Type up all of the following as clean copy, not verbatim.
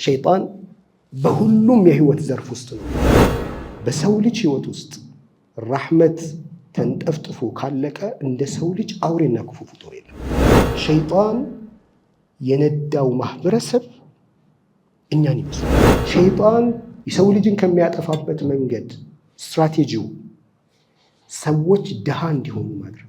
ሸይጣን በሁሉም የህይወት ዘርፍ ውስጥ ነው። በሰው ልጅ ህይወት ውስጥ ረሕመት ተንጠፍጥፎ ካለቀ እንደ ሰው ልጅ አውሬና ክፉ ፍጡር የለም። ሸይጣን የነዳው ማህበረሰብ እኛን ይመስላል። ሸይጣን የሰው ልጅን ከሚያጠፋበት መንገድ ስትራቴጂው ሰዎች ድሃ እንዲሆኑ ማድረግ።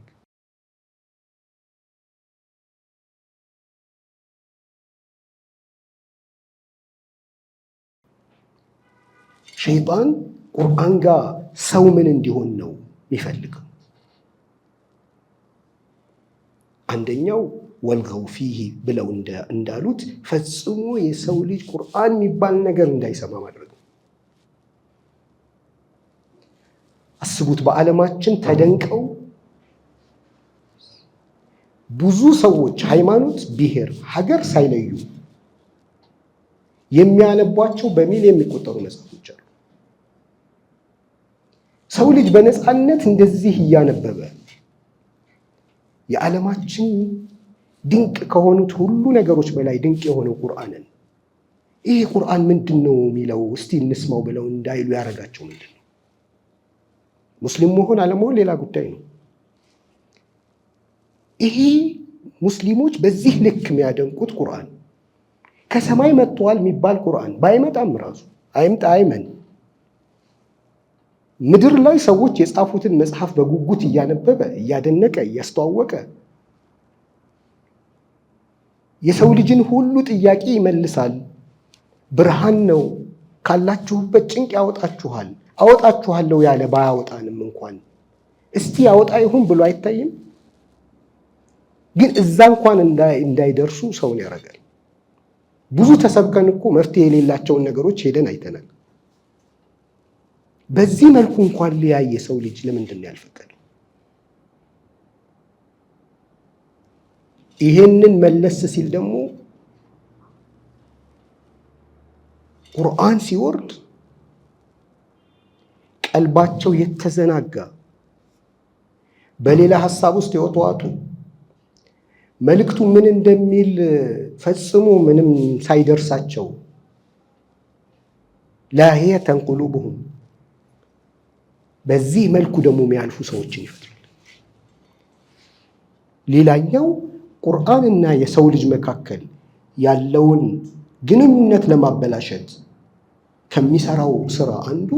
ሸይጣን ቁርአን ጋር ሰው ምን እንዲሆን ነው የሚፈልገው? አንደኛው ወልገው ፊህ ብለው እንዳሉት ፈጽሞ የሰው ልጅ ቁርአን የሚባል ነገር እንዳይሰማ ማድረግ። አስቡት፣ በዓለማችን ተደንቀው ብዙ ሰዎች ሃይማኖት፣ ብሔር፣ ሀገር ሳይለዩ የሚያነቧቸው በሚሊዮን የሚቆጠሩ መጽሐፎች አሉ። ሰው ልጅ በነፃነት እንደዚህ እያነበበ የዓለማችን ድንቅ ከሆኑት ሁሉ ነገሮች በላይ ድንቅ የሆነው ቁርአንን ይህ ቁርአን ምንድን ነው የሚለው እስቲ እንስማው ብለው እንዳይሉ ያደረጋቸው ምንድን ነው? ሙስሊም መሆን አለመሆን ሌላ ጉዳይ ነው። ይሄ ሙስሊሞች በዚህ ልክ የሚያደንቁት ቁርአን ከሰማይ መጥቷል የሚባል ቁርአን ባይመጣም ራሱ አይምጣ አይመን ምድር ላይ ሰዎች የጻፉትን መጽሐፍ በጉጉት እያነበበ እያደነቀ እያስተዋወቀ የሰው ልጅን ሁሉ ጥያቄ ይመልሳል፣ ብርሃን ነው፣ ካላችሁበት ጭንቅ ያወጣችኋል፣ አወጣችኋለሁ ያለ ባያወጣንም እንኳን እስቲ ያወጣ ይሁን ብሎ አይታይም? ግን እዛ እንኳን እንዳይደርሱ ሰውን ያደርጋል። ብዙ ተሰብከን እኮ መፍትሄ የሌላቸውን ነገሮች ሄደን አይተናል። በዚህ መልኩ እንኳን ሊያይ የሰው ልጅ ለምንድን ነው ያልፈቀደው? ይሄንን መለስ ሲል ደግሞ ቁርአን ሲወርድ ቀልባቸው የተዘናጋ በሌላ ሐሳብ ውስጥ የተዋጡ መልእክቱ ምን እንደሚል ፈጽሞ ምንም ሳይደርሳቸው ላሂየተን ቁሉብሁም በዚህ መልኩ ደግሞ የሚያልፉ ሰዎችን ይፈጥራል። ሌላኛው ቁርአንና የሰው ልጅ መካከል ያለውን ግንኙነት ለማበላሸት ከሚሰራው ስራ አንዱ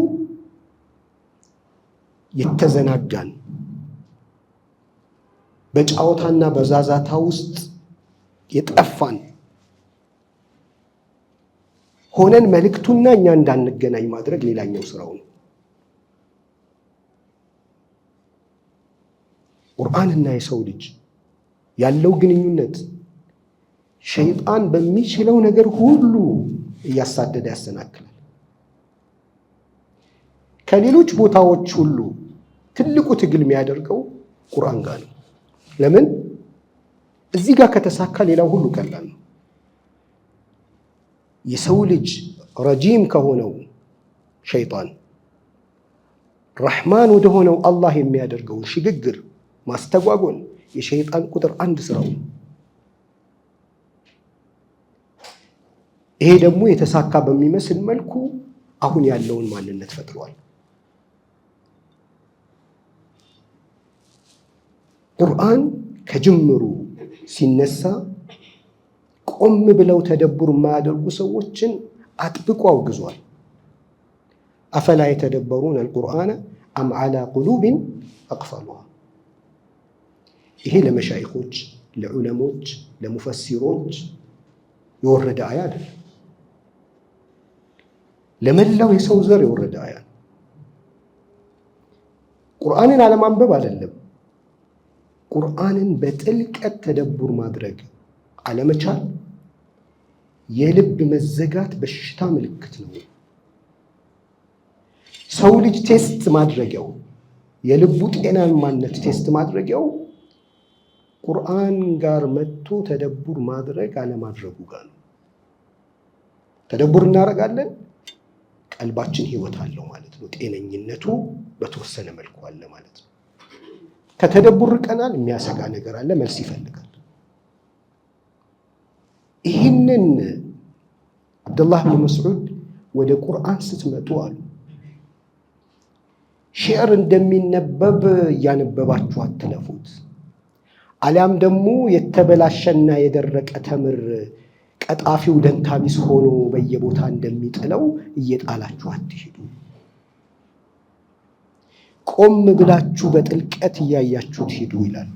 የተዘናጋን በጫወታና በዛዛታ ውስጥ የጠፋን ሆነን መልእክቱና እኛ እንዳንገናኝ ማድረግ ሌላኛው ስራው ነው። ቁርአንና የሰው ልጅ ያለው ግንኙነት ሸይጣን በሚችለው ነገር ሁሉ እያሳደደ ያሰናክላል። ከሌሎች ቦታዎች ሁሉ ትልቁ ትግል የሚያደርገው ቁርአን ጋር ነው። ለምን? እዚህ ጋር ከተሳካ ሌላው ሁሉ ቀላል ነው። የሰው ልጅ ረጂም ከሆነው ሸይጣን ረሕማን ወደሆነው አላህ የሚያደርገውን ሽግግር ማስተጓጎል የሸይጣን ቁጥር አንድ ስራው። ይሄ ደግሞ የተሳካ በሚመስል መልኩ አሁን ያለውን ማንነት ፈጥሯል። ቁርአን ከጅምሩ ሲነሳ ቆም ብለው ተደቡር የማያደርጉ ሰዎችን አጥብቆ አውግዟል። አፈላ የተደበሩን አልቁርአነ አም ዓላ ቁሉብን አቅፈሉሃ። ይሄ ለመሻይኾች፣ ለዑለሞች፣ ለሙፈሲሮች የወረደ አያ አይደለም። ለመላው የሰው ዘር የወረደ አያ ነው። ቁርአንን አለማንበብ አይደለም፣ ቁርአንን በጥልቀት ተደቡር ማድረግ አለመቻል የልብ መዘጋት በሽታ ምልክት ነው። ሰው ልጅ ቴስት ማድረጊያው የልቡ ጤናማነት ቴስት ማድረጊያው ቁርአን ጋር መጥቶ ተደቡር ማድረግ አለማድረጉ ጋር ነው። ተደቡር እናደርጋለን፣ ቀልባችን ህይወት አለው ማለት ነው። ጤነኝነቱ በተወሰነ መልኩ አለ ማለት ነው። ከተደቡር ርቀናል፣ የሚያሰጋ ነገር አለ፣ መልስ ይፈልጋል። ይህንን አብዱላህ ብን መስዑድ ወደ ቁርአን ስትመጡ አሉ ሺዕር እንደሚነበብ እያነበባችሁ አትለፉት፣ አሊያም ደግሞ የተበላሸና የደረቀ ተምር ቀጣፊው ደንታቢስ ሆኖ በየቦታ እንደሚጥለው እየጣላችሁ አትሄዱ። ቆም ብላችሁ በጥልቀት እያያችሁት ሂዱ ይላሉ።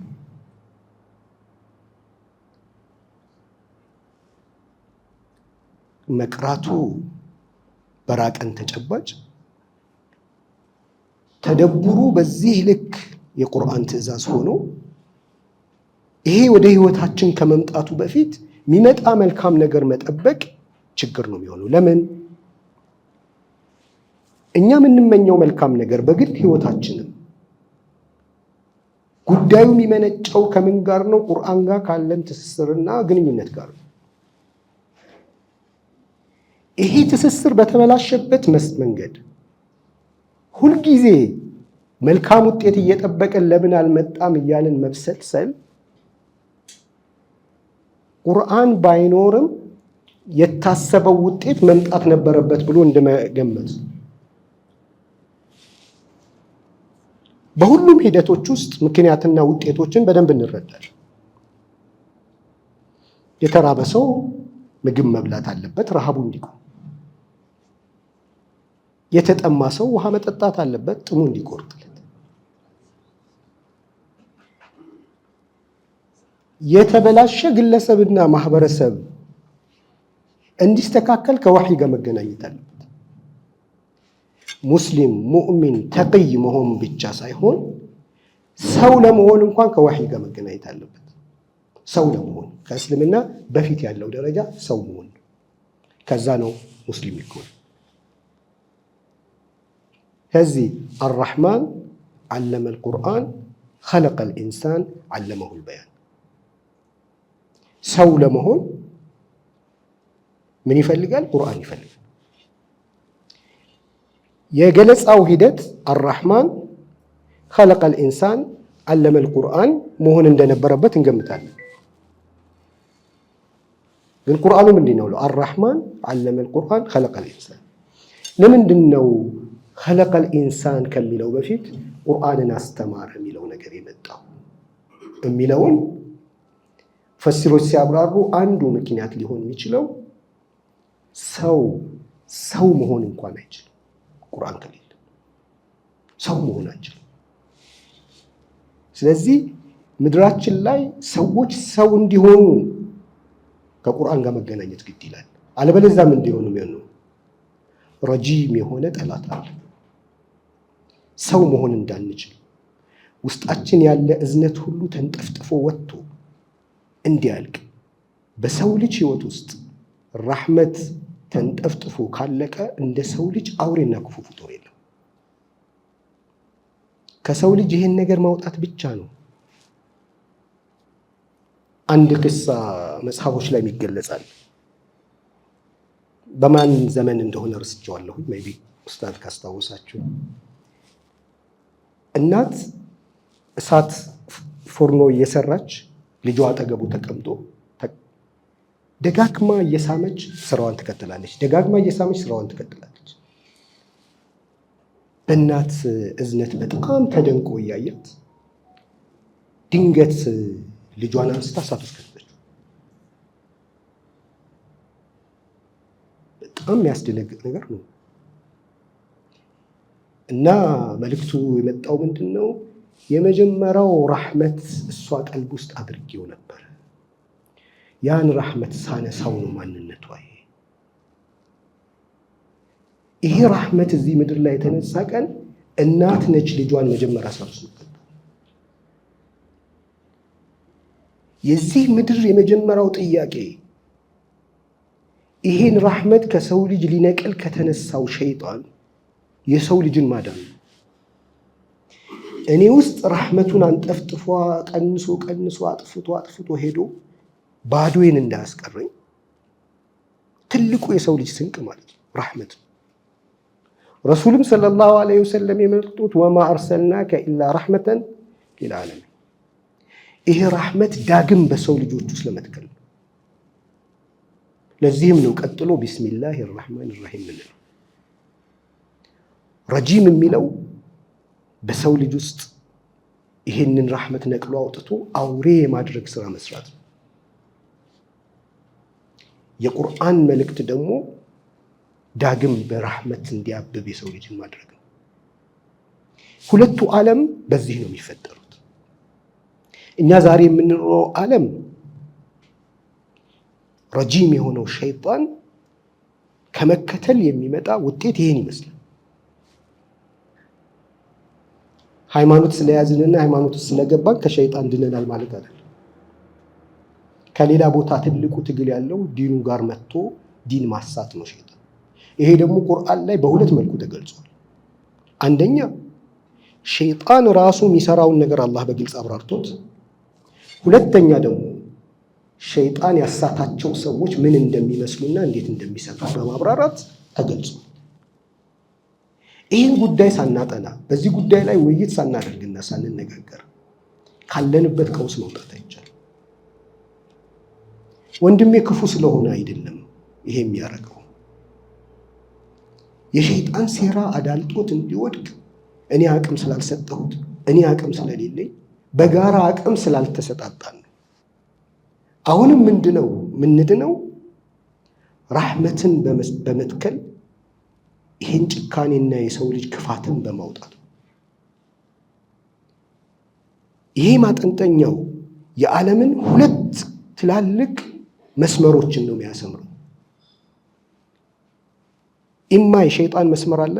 መቅራቱ በራቀን ተጨባጭ፣ ተደቡሩ በዚህ ልክ የቁርአን ትዕዛዝ ሆኖ ይሄ ወደ ህይወታችን ከመምጣቱ በፊት የሚመጣ መልካም ነገር መጠበቅ ችግር ነው የሚሆነው። ለምን? እኛ የምንመኘው መልካም ነገር በግል ህይወታችንም ጉዳዩ የሚመነጨው ከምን ጋር ነው? ቁርአን ጋር ካለን ትስስርና ግንኙነት ጋር ነው። ይሄ ትስስር በተበላሸበት መንገድ ሁልጊዜ መልካም ውጤት እየጠበቀን ለምን አልመጣም እያልን መብሰልሰል ቁርአን ባይኖርም የታሰበው ውጤት መምጣት ነበረበት ብሎ እንደመገመት። በሁሉም ሂደቶች ውስጥ ምክንያትና ውጤቶችን በደንብ እንረዳለን። የተራበ ሰው ምግብ መብላት አለበት ረሃቡ እንዲቆም። የተጠማ ሰው ውሃ መጠጣት አለበት ጥሙ እንዲቆርጥለት። የተበላሸ ግለሰብና ማህበረሰብ እንዲስተካከል ከወህይ ጋር መገናኘት አለበት። ሙስሊም ሙእሚን ተቅይ መሆን ብቻ ሳይሆን ሰው ለመሆን እንኳን ከወህይ ጋር መገናኘት አለበት። ሰው ለመሆን ከእስልምና በፊት ያለው ደረጃ ሰው መሆን፣ ከዛ ነው ሙስሊም ይሆን። ከዚህ አርረሕማን ዓለመል ቁርአን ኸለቀል ኢንሳን ዓለመሁል በያን። ሰው ለመሆን ምን ይፈልጋል? ቁርአን ይፈልጋል። የገለጻው ሂደት አርረሕማን ኸለቀል ኢንሳን ዓለመል ቁርአን መሆን እንደነበረበት እንገምታለን። ግን ቁርአኑ ምንድን ነው? አርረሕማን ዓለመል ቁርአን ኸለቀል ኢንሳን። ለምንድን ነው ኸለቀል ኢንሳን ከሚለው በፊት ቁርአንን አስተማረ የሚለው ነገር የመጣው የሚለውን ፈሲሮች ሲያብራሩ አንዱ ምክንያት ሊሆን የሚችለው ሰው መሆን እንኳን አይችልም። ቁርአን ከሌለ ሰው መሆን አይችልም። ስለዚህ ምድራችን ላይ ሰዎች ሰው እንዲሆኑ ከቁርአን ጋር መገናኘት ግድ ይላል። አለበለዚያ ምን እንዲሆኑ የሚሆነው ረጂም የሆነ ጠላት አለ። ሰው መሆን እንዳንችል ውስጣችን ያለ እዝነት ሁሉ ተንጠፍጥፎ ወጥቶ እንዲያልቅ በሰው ልጅ ህይወት ውስጥ ራህመት ተንጠፍጥፎ ካለቀ እንደ ሰው ልጅ አውሬና ክፉ ፍጡር የለም። ከሰው ልጅ ይሄን ነገር ማውጣት ብቻ ነው። አንድ ቅሳ መጽሐፎች ላይ ይገለጻል። በማን ዘመን እንደሆነ ረስቼዋለሁ። ሜቢ ኡስታዝ ካስታወሳችሁ፣ እናት እሳት ፎርኖ እየሰራች ልጇ አጠገቡ ተቀምጦ ደጋግማ እየሳመች ስራዋን ትቀጥላለች። ደጋግማ እየሳመች ስራዋን ትቀጥላለች። በእናት እዝነት በጣም ተደንቆ እያያት ድንገት ልጇን አንስታ እሳት ውስጥ ከተተችው። በጣም የሚያስደነግጥ ነገር ነው። እና መልእክቱ የመጣው ምንድን ነው? የመጀመሪያው ራህመት እሷ ቀልብ ውስጥ አድርጌው ነበር። ያን ራህመት ሳነሳው ነው ማንነቷ። ይሄ ራህመት እዚህ ምድር ላይ የተነሳ ቀን እናት ነች ልጇን መጀመሪያ ሳርሱ። የዚህ ምድር የመጀመሪያው ጥያቄ ይሄን ራህመት ከሰው ልጅ ሊነቅል ከተነሳው ሸይጣን የሰው ልጅን ማዳን ነው። እኔ ውስጥ ራህመቱን አንጠፍጥፏ ቀንሶ አጥፍቶ ሄዶ ባዶዬን እንዳያስቀረኝ ትልቁ የሰው ልጅ ስንቅ ማለት ነው ራህመት። ረሱልም ሰለላሁ ዐለይሂ ወሰለም የመጡት ወማ አርሰልናከ ኢላ ረሕመተን ሊልዓለሚን፣ ይሄ ራህመት ዳግም በሰው ልጆች ውስጥ ለመትከል ነው። ለዚህም ነው ቀጥሎ ቢስሚላሂ ራህማን ራሂም ነው። ረጂም የሚለው በሰው ልጅ ውስጥ ይሄንን ራህመት ነቅሎ አውጥቶ አውሬ የማድረግ ስራ መስራት ነው። የቁርአን መልእክት ደግሞ ዳግም በራህመት እንዲያብብ የሰው ልጅን ማድረግ ነው። ሁለቱ ዓለም በዚህ ነው የሚፈጠሩት። እኛ ዛሬ የምንኖረው ዓለም ረጂም የሆነው ሸይጣን ከመከተል የሚመጣ ውጤት ይሄን ይመስላል። ሃይማኖት ስለያዝንና ሃይማኖት ስለገባን ከሸይጣን ድነናል ማለት አይደለም። ከሌላ ቦታ ትልቁ ትግል ያለው ዲኑ ጋር መጥቶ ዲን ማሳት ነው ሸይጣን። ይሄ ደግሞ ቁርአን ላይ በሁለት መልኩ ተገልጿል። አንደኛ ሸይጣን ራሱ የሚሰራውን ነገር አላህ በግልጽ አብራርቶት፣ ሁለተኛ ደግሞ ሸይጣን ያሳታቸው ሰዎች ምን እንደሚመስሉና እንዴት እንደሚሰሩ በማብራራት ተገልጿል። ይህን ጉዳይ ሳናጠና በዚህ ጉዳይ ላይ ውይይት ሳናደርግና ሳንነጋገር ካለንበት ቀውስ መውጣት አይቻልም። ወንድሜ ክፉ ስለሆነ አይደለም ይሄ የሚያደርገው። የሸይጣን ሴራ አዳልጦት እንዲወድቅ እኔ አቅም ስላልሰጠሁት፣ እኔ አቅም ስለሌለኝ፣ በጋራ አቅም ስላልተሰጣጣን ነው። አሁንም ምንድነው ራህመትን በመትከል ይህን ጭካኔና የሰው ልጅ ክፋትን በማውጣት ይሄ ማጠንጠኛው የዓለምን ሁለት ትላልቅ መስመሮችን ነው የሚያሰምረው። ኢማ የሸይጣን መስመር አለ፣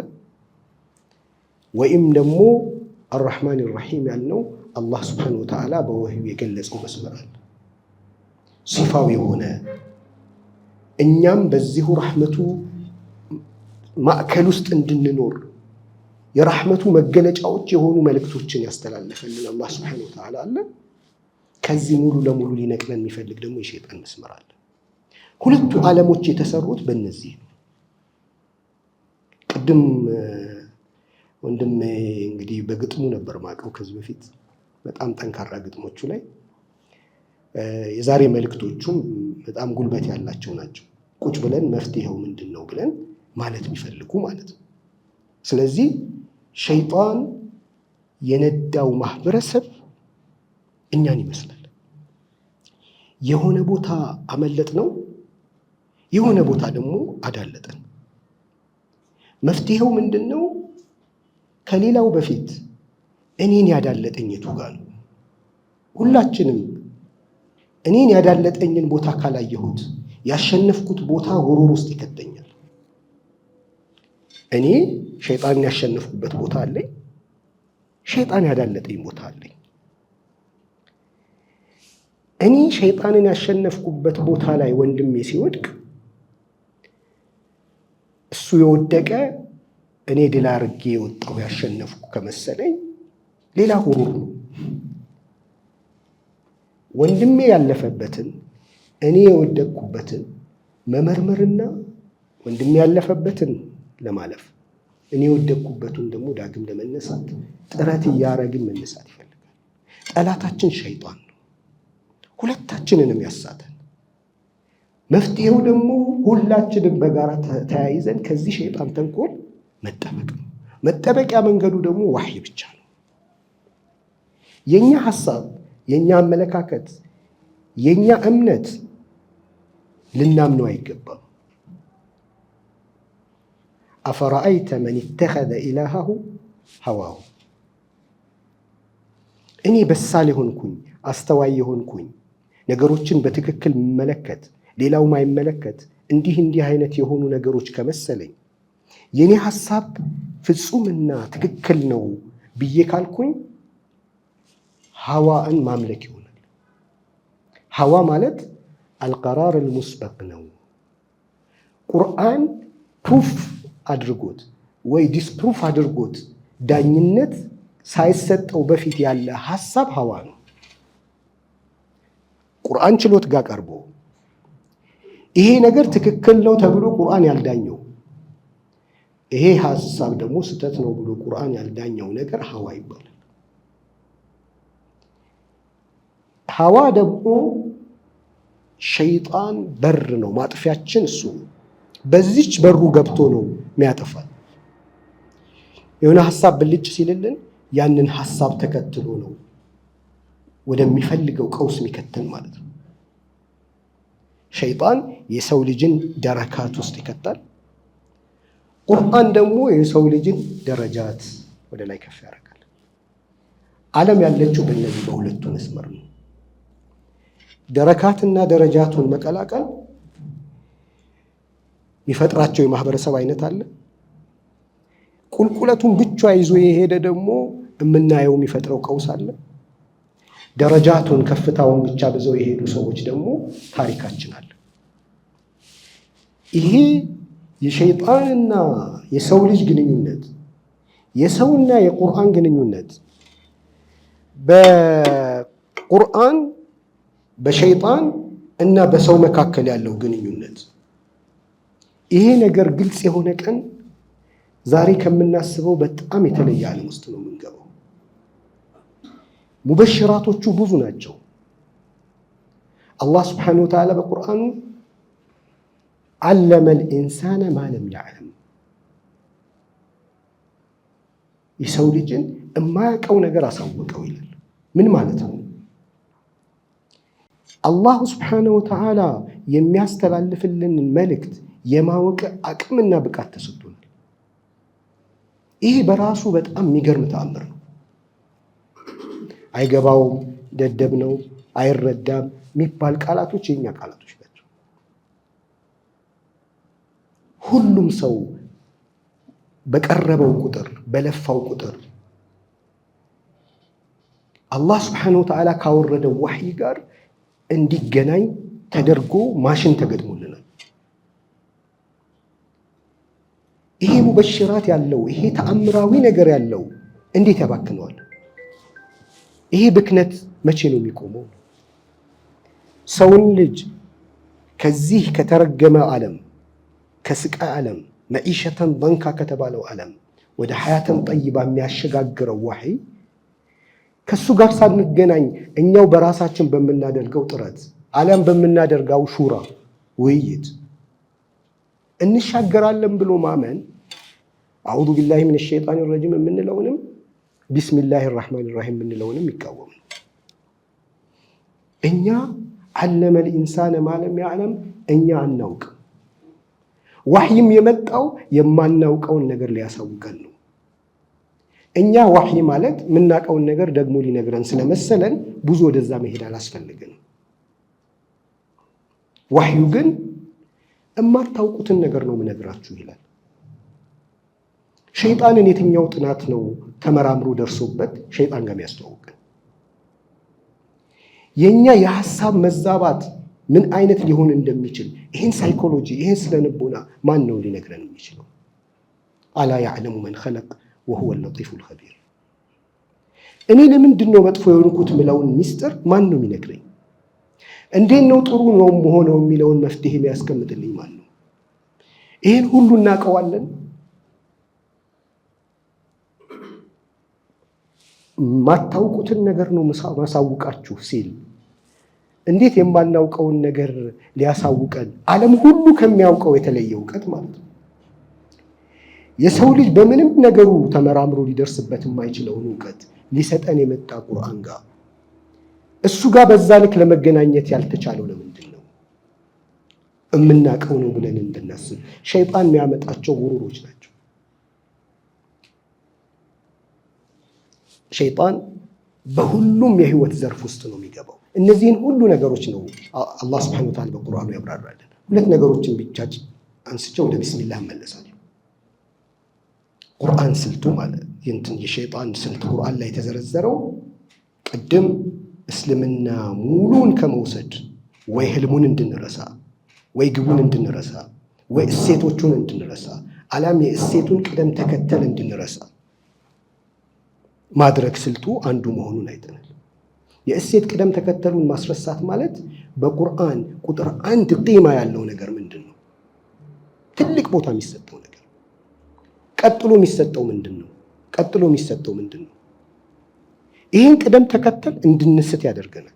ወይም ደግሞ አርራህማን ራሂም ያልነው አላህ ሱብሓነሁ ወተዓላ በወህዩ የገለጸው መስመር አለ። ሲፋው የሆነ እኛም በዚሁ ራህመቱ ማዕከል ውስጥ እንድንኖር የራህመቱ መገለጫዎች የሆኑ መልእክቶችን ያስተላለፈልን አላህ ሱብሓነሁ ወተዓላ አለ። ከዚህ ሙሉ ለሙሉ ሊነቅለን የሚፈልግ ደግሞ የሸይጣን መስመር አለ። ሁለቱ ዓለሞች የተሰሩት በእነዚህ ነው። ቅድም ወንድም እንግዲህ በግጥሙ ነበር ማቀው ከዚህ በፊት በጣም ጠንካራ ግጥሞቹ ላይ የዛሬ መልእክቶቹም በጣም ጉልበት ያላቸው ናቸው። ቁጭ ብለን መፍትሄው ምንድነው ብለን ማለት የሚፈልጉ ማለት ነው። ስለዚህ ሸይጣን የነዳው ማህበረሰብ እኛን ይመስላል። የሆነ ቦታ አመለጥ ነው፣ የሆነ ቦታ ደግሞ አዳለጠን። መፍትሄው ምንድነው? ከሌላው በፊት እኔን ያዳለጠኝ የቱ ጋር ነው? ሁላችንም እኔን ያዳለጠኝን ቦታ ካላየሁት ያሸነፍኩት ቦታ ጉሮሮ ውስጥ ይከተኛል። እኔ ሸይጣንን ያሸነፍኩበት ቦታ አለኝ፣ ሸይጣን ያዳለጠኝ ቦታ አለኝ። እኔ ሸይጣንን ያሸነፍኩበት ቦታ ላይ ወንድሜ ሲወድቅ እሱ የወደቀ እኔ ድል አድርጌ የወጣው ያሸነፍኩ ከመሰለኝ ሌላ ጉሮሮ ነው። ወንድሜ ያለፈበትን እኔ የወደቅኩበትን መመርመርና ወንድሜ ያለፈበትን ለማለፍ እኔ የወደቅኩበትን ደግሞ ዳግም ለመነሳት ጥረት እያደረግን መነሳት ይፈልጋል። ጠላታችን ሸይጣን ነው፣ ሁለታችንንም ያሳተን። መፍትሄው ደግሞ ሁላችንም በጋራ ተያይዘን ከዚህ ሸይጣን ተንኮል መጠበቅ ነው። መጠበቂያ መንገዱ ደግሞ ዋህይ ብቻ ነው። የኛ ሐሳብ፣ የኛ አመለካከት፣ የኛ እምነት ልናምነው አይገባም። አፈረአይተ መን ኢተኸዘ ኢላሃሁ ሀዋሁ። እኔ በሳል የሆንኩኝ አስተዋይ የሆንኩኝ ነገሮችን በትክክል መለከት ሌላው ማይመለከት እንዲህ አይነት የሆኑ ነገሮች ከመሰለኝ የኔ ሐሳብ ፍጹምና ትክክል ነው ብዬ ካልኩኝ ሀዋን ማምለክ ይሆናል። ሀዋ ማለት አልቀራር አልሙስበቅ ነው። ቁርአን ፕሩፍ አድርጎት ወይ ዲስፕሩፍ አድርጎት ዳኝነት ሳይሰጠው በፊት ያለ ሐሳብ ሀዋ ነው። ቁርአን ችሎት ጋር ቀርቦ ይሄ ነገር ትክክል ነው ተብሎ ቁርአን ያልዳኘው፣ ይሄ ሐሳብ ደግሞ ስህተት ነው ብሎ ቁርአን ያልዳኘው ነገር ሀዋ ይባላል። ሀዋ ደግሞ ሸይጣን በር ነው ማጥፊያችን እሱ። በዚች በሩ ገብቶ ነው የሚያጠፋል። የሆነ ሐሳብ ብልጭ ሲልልን ያንን ሐሳብ ተከትሎ ነው ወደሚፈልገው ቀውስ የሚከተል ማለት ነው። ሸይጣን የሰው ልጅን ደረካት ውስጥ ይከታል። ቁርአን ደግሞ የሰው ልጅን ደረጃት ወደ ላይ ከፍ ያደርጋል። ዓለም ያለችው በእነዚህ በሁለቱ መስመር ነው። ደረካትና ደረጃቱን መቀላቀል የሚፈጥራቸው የማህበረሰብ አይነት አለ። ቁልቁለቱን ብቻ ይዞ የሄደ ደግሞ የምናየው የሚፈጥረው ቀውስ አለ። ደረጃቱን ከፍታውን ብቻ በዘው የሄዱ ሰዎች ደግሞ ታሪካችን አለ። ይሄ የሸይጣንና የሰው ልጅ ግንኙነት፣ የሰውና የቁርአን ግንኙነት፣ በቁርአን በሸይጣን እና በሰው መካከል ያለው ግንኙነት፣ ይሄ ነገር ግልጽ የሆነ ቀን ዛሬ ከምናስበው በጣም የተለየ ዓለም ውስጥ ነው የምንገባው። ሙበሽራቶቹ ብዙ ናቸው። አላህ ስብሓነሁ ወተዓላ በቁርአኑ ዓለመል ኢንሳነ ማ ለም ያዕለም፣ የሰው ልጅን የማያውቀው ነገር አሳወቀው ይላል። ምን ማለት ነው? አላህ ስብሓነሁ ወተዓላ የሚያስተላልፍልን መልእክት የማወቅ አቅምና ብቃት ተሰጥቶናል። ይህ በራሱ በጣም የሚገርም ተአምር ነው። አይገባውም፣ ደደብ ነው፣ አይረዳም የሚባል ቃላቶች የኛ ቃላቶች ናቸው። ሁሉም ሰው በቀረበው ቁጥር በለፋው ቁጥር አላህ ስብሓነሁ ወተዓላ ካወረደው ወሕይ ጋር እንዲገናኝ ተደርጎ ማሽን ተገጥሞልናል። ይሄ ሙበሽራት ያለው ይሄ ተአምራዊ ነገር ያለው እንዴት ያባክነዋል? ይሄ ብክነት መቼ ነው የሚቆመው? ሰውን ልጅ ከዚህ ከተረገመ ዓለም ከስቃይ ዓለም መዒሸተን በንካ ከተባለው ዓለም ወደ ሐያተን ጠይባ የሚያሸጋግረው ወሕይ ከሱ ጋር ሳንገናኝ እኛው በራሳችን በምናደርገው ጥረት ዓለም በምናደርገው ሹራ ውይይት እንሻገራለን ብሎ ማመን አዑዙ ቢላሂ ሚነ ሸይጣን ረጂም የምንለውንም ቢስሚላሂ ራሕማን ራሒም የምንለውንም ይቃወም ነው። እኛ ዓለመል ኢንሳነ ማ ለም ያዕለም እኛ አናውቅ። ዋሕይም የመጣው የማናውቀውን ነገር ሊያሳውቀን ነው። እኛ ዋሕይ ማለት የምናውቀውን ነገር ደግሞ ሊነግረን ስለመሰለን ብዙ ወደዛ መሄድ አላስፈልግንም። ዋሕዩ ግን እማታውቁትን ነገር ነው የምነግራችሁ ይላል። ሸይጣንን የትኛው ጥናት ነው ተመራምሮ ደርሶበት ሸይጣን ጋር የሚያስተዋውቀን? የኛ የሐሳብ መዛባት ምን አይነት ሊሆን እንደሚችል ይህን ሳይኮሎጂ ይህን ስለንቦና ማን ነው ሊነግረን የሚችለው? አላ ያዕለሙ መን ኸለቅ ወሁወ ለጢፉል ኸቢር። እኔ ለምንድን ነው መጥፎ የሆንኩት ምለውን ሚስጥር ማን ነው የሚነግረኝ? እንዴት ነው ጥሩ ነው መሆነው የሚለውን መፍትሄ የሚያስቀምጥልኝ ማን ነው? ይህን ሁሉ እናውቀዋለን። ማታውቁትን ነገር ነው ማሳውቃችሁ ሲል እንዴት የማናውቀውን ነገር ሊያሳውቀን? ዓለም ሁሉ ከሚያውቀው የተለየ እውቀት ማለት ነው። የሰው ልጅ በምንም ነገሩ ተመራምሮ ሊደርስበት የማይችለውን እውቀት ሊሰጠን የመጣ ቁርአን ጋር እሱ ጋር በዛ ልክ ለመገናኘት ያልተቻለው ለምንድን ነው? የምናውቀው ነው ብለን እንድናስብ ሸይጣን የሚያመጣቸው ጉሩሮች ናቸው። ሸይጣን በሁሉም የህይወት ዘርፍ ውስጥ ነው የሚገባው። እነዚህን ሁሉ ነገሮች ነው አላህ ሱብሓነሁ ወተዓላ በቁርአኑ ያብራራልን። ሁለት ነገሮችን ብቻ አንስቼ ወደ ቢስሚላህ መለሳለሁ። ቁርአን ስልቱ ማለት የሸይጣን ስልት ቁርአን ላይ የተዘረዘረው ቅድም እስልምና ሙሉን ከመውሰድ ወይ ህልሙን እንድንረሳ ወይ ግቡን እንድንረሳ ወይ እሴቶቹን እንድንረሳ አላም የእሴቱን ቅደም ተከተል እንድንረሳ ማድረግ ስልቱ አንዱ መሆኑን አይተናል። የእሴት ቅደም ተከተሉን ማስረሳት ማለት በቁርአን ቁጥር 1 ቂማ ያለው ነገር ምንድን ነው? ትልቅ ቦታ የሚሰጠው ነገር ቀጥሎ የሚሰጠው ምንድን ነው? ቀጥሎ የሚሰጠው ምንድን ነው? ይህን ቅደም ተከተል እንድንስት ያደርገናል።